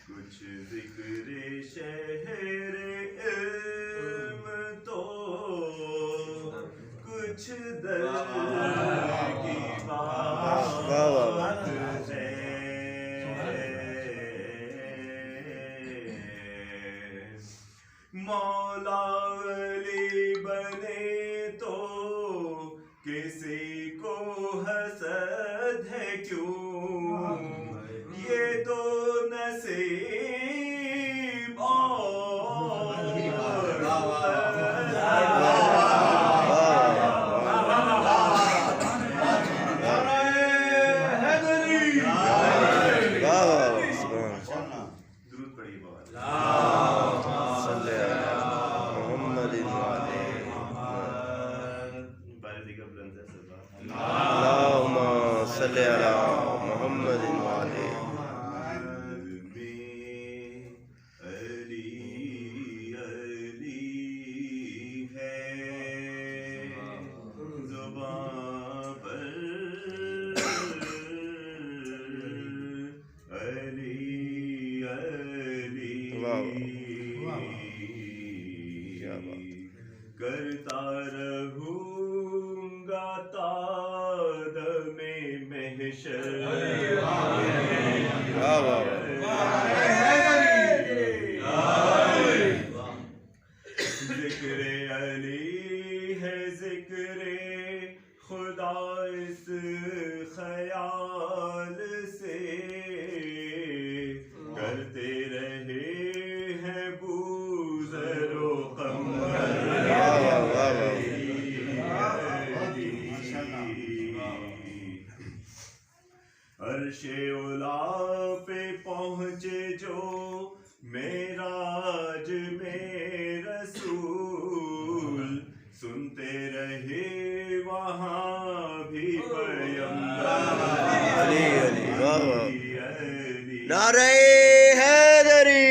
کچھ ذکر شہر علم تو کچھ در کی بات ہے مولا علی بنے تو کسی کو حسد ہے کیوں یہ تو نصیب اور درود پڑھیے اللهم صل على محمد وعلى کرتا رہوں گا تادم محشر ذکر علی ہے ذکر خدا اس خیال سے کرتے رہے ہیں بوزر و قمر عرش اولا پہ پہنچے جو معراج میں رسول سنتے رہے وہاں بھی پیغمبر نعرہ حیدری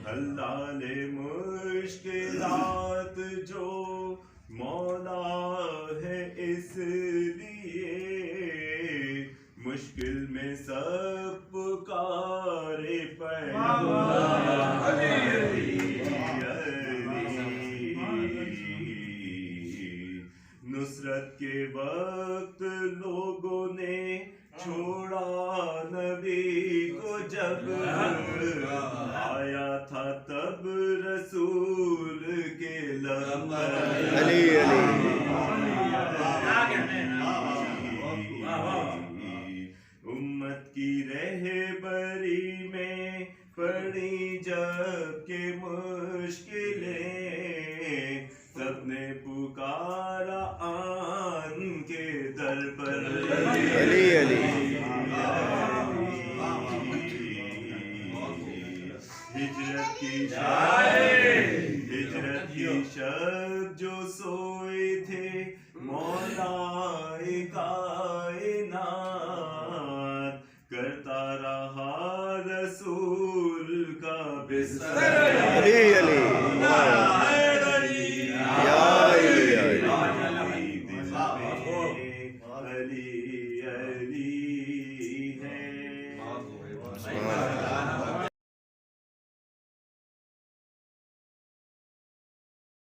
حلال مشکلات جو مولا ہے اس لیے مشکل میں سب پکارے پیغمبر نصرت کے وقت لوگوں نے چھوڑا نبی کو جب آیا تھا تب رسول کے لب پر علی امت کی رہبری میں پڑی جب کہ مشکلیں سب نے پکارا آن کے در پر علی ہجرت کی شب جو سوئے تھے مولا کائنات کرتا رہا رسول کا بستر علی